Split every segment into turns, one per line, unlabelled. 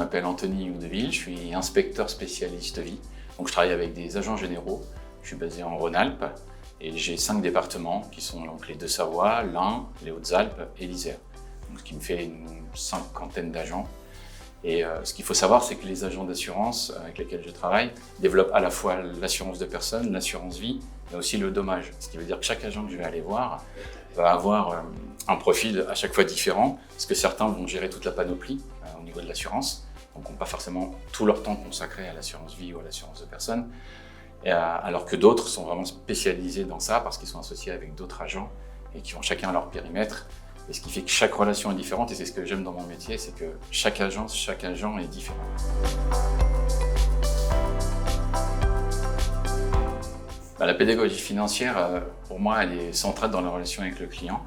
m'appelle Anthony Houdeville, je suis inspecteur spécialiste vie. Donc je travaille avec des agents généraux. Je suis basé en Rhône-Alpes et j'ai 5 départements qui sont donc les Deux-Savoie, l'Ain, les Hautes-Alpes et l'Isère. Donc, ce qui me fait une cinquantaine d'agents. Et ce qu'il faut savoir, c'est que les agents d'assurance avec lesquels je travaille développent à la fois l'assurance de personnes, l'assurance vie, mais aussi le dommage. Ce qui veut dire que chaque agent que je vais aller voir va avoir un profil à chaque fois différent, parce que certains vont gérer toute la panoplie au niveau de l'assurance, donc n'ont pas forcément tout leur temps consacré à l'assurance vie ou à l'assurance de personnes, alors que d'autres sont vraiment spécialisés dans ça parce qu'ils sont associés avec d'autres agents et qui ont chacun leur périmètre. Et ce qui fait que chaque relation est différente, et c'est ce que j'aime dans mon métier, c'est que chaque agent est différent. La pédagogie financière, pour moi, elle est centrale dans la relation avec le client,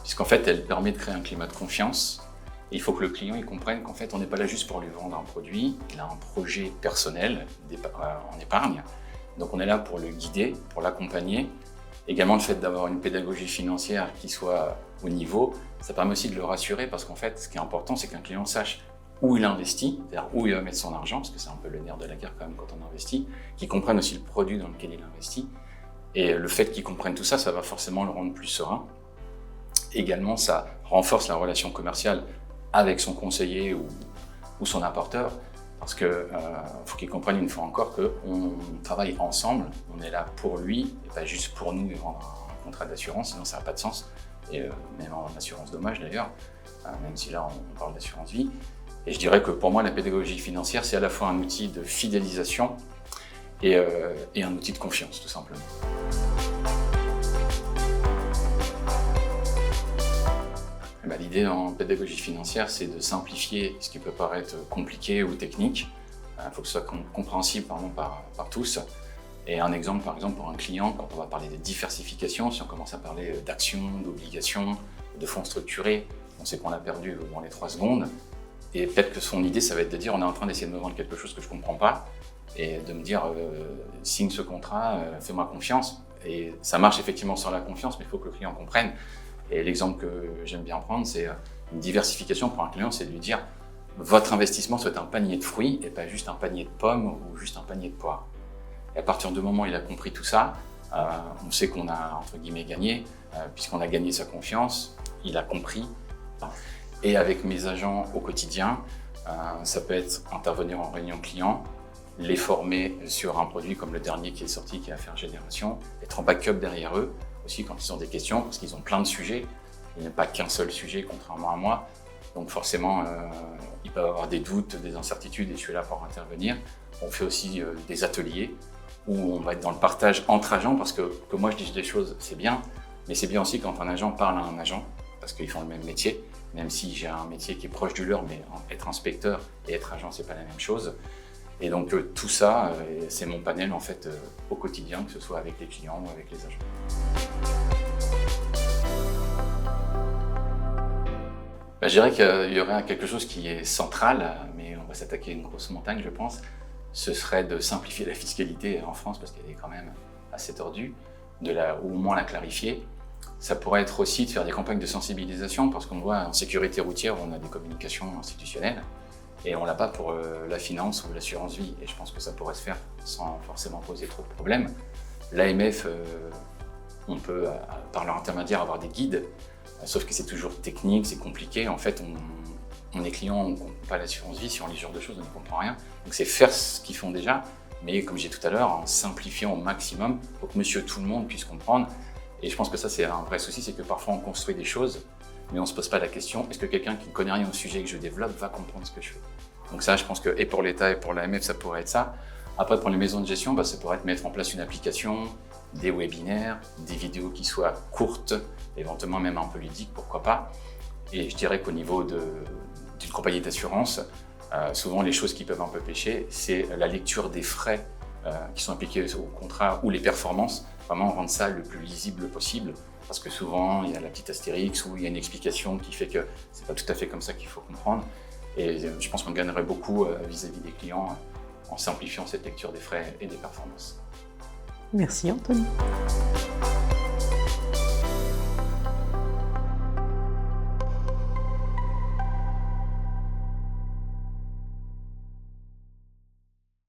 puisqu'en fait, elle permet de créer un climat de confiance. Et il faut que le client il comprenne qu'en fait, on n'est pas là juste pour lui vendre un produit, il a un projet personnel en épargne. Donc on est là pour le guider, pour l'accompagner. Également, le fait d'avoir une pédagogie financière qui soit au niveau, ça permet aussi de le rassurer parce qu'en fait, ce qui est important, c'est qu'un client sache où il investit, c'est-à-dire où il va mettre son argent, parce que c'est un peu le nerf de la guerre quand même quand on investit, qu'il comprenne aussi le produit dans lequel il investit. Et le fait qu'il comprenne tout ça, ça va forcément le rendre plus serein. Également, ça renforce la relation commerciale avec son conseiller ou son apporteur, parce qu'il faut qu'il comprenne une fois encore qu'on travaille ensemble, on est là pour lui, et pas juste pour nous et vendre un contrat d'assurance, sinon ça n'a pas de sens. Et même en assurance dommage d'ailleurs, même si là on parle d'assurance vie. Et je dirais que pour moi la pédagogie financière c'est à la fois un outil de fidélisation et un outil de confiance tout simplement. L'idée en pédagogie financière c'est de simplifier ce qui peut paraître compliqué ou technique. Il faut que ce soit compréhensible par tous. Et un exemple, par exemple, pour un client, quand on va parler de diversification, si on commence à parler d'actions, d'obligations, de fonds structurés, on sait qu'on a perdu dans les 3 secondes. Et peut-être que son idée, ça va être de dire on est en train d'essayer de me vendre quelque chose que je ne comprends pas et de me dire signe ce contrat, fais-moi confiance. Et ça marche effectivement sur la confiance, mais il faut que le client comprenne. Et l'exemple que j'aime bien prendre, c'est une diversification pour un client, c'est de lui dire votre investissement soit un panier de fruits et pas juste un panier de pommes ou juste un panier de poires. Et à partir du moment où il a compris tout ça, on sait qu'on a entre guillemets gagné, puisqu'on a gagné sa confiance, il a compris. Et avec mes agents au quotidien, ça peut être intervenir en réunion client, les former sur un produit comme le dernier qui est sorti, qui est Affaires Génération, être en backup derrière eux aussi quand ils ont des questions, parce qu'ils ont plein de sujets. Il n'y a pas qu'un seul sujet, contrairement à moi. Donc forcément, ils peuvent avoir des doutes, des incertitudes, et je suis là pour intervenir. On fait aussi des ateliers où on va être dans le partage entre agents, parce que moi je dis des choses, c'est bien, mais c'est bien aussi quand un agent parle à un agent, parce qu'ils font le même métier, même si j'ai un métier qui est proche du leur, mais être inspecteur et être agent, c'est pas la même chose. Et donc tout ça, c'est mon panel en fait au quotidien, que ce soit avec les clients ou avec les agents. Je dirais qu'il y aurait quelque chose qui est central, mais on va s'attaquer à une grosse montagne, je pense. Ce serait de simplifier la fiscalité en France, parce qu'elle est quand même assez tordue, ou au moins la clarifier. Ça pourrait être aussi de faire des campagnes de sensibilisation, parce qu'on voit en sécurité routière, on a des communications institutionnelles, et on l'a pas pour la finance ou l'assurance vie. Et je pense que ça pourrait se faire sans forcément poser trop de problèmes. L'AMF, on peut, par leur intermédiaire, avoir des guides, sauf que c'est toujours technique, c'est compliqué. En fait, on est client, on ne comprend pas l'assurance vie, si on lit ce genre de choses, on n'y comprend rien. Donc c'est faire ce qu'ils font déjà, mais comme j'ai dit tout à l'heure, en simplifiant au maximum pour que monsieur tout le monde puisse comprendre. Et je pense que ça, c'est un vrai souci, c'est que parfois on construit des choses, mais on ne se pose pas la question, est-ce que quelqu'un qui ne connaît rien au sujet que je développe va comprendre ce que je fais? Donc ça, je pense que, et pour l'État et pour l'AMF, ça pourrait être ça. Après, pour les maisons de gestion, ça pourrait être mettre en place une application, des webinaires, des vidéos qui soient courtes, éventuellement même un peu ludiques, pourquoi pas. Et je dirais qu'au niveau d'une compagnie d'assurance, souvent les choses qui peuvent un peu pêcher, c'est la lecture des frais qui sont appliqués au contrat ou les performances, vraiment rendre ça le plus lisible possible, parce que souvent il y a la petite astérix ou il y a une explication qui fait que c'est pas tout à fait comme ça qu'il faut comprendre. Et je pense qu'on gagnerait beaucoup vis-à-vis des clients en simplifiant cette lecture des frais et des performances.
Merci Anthony.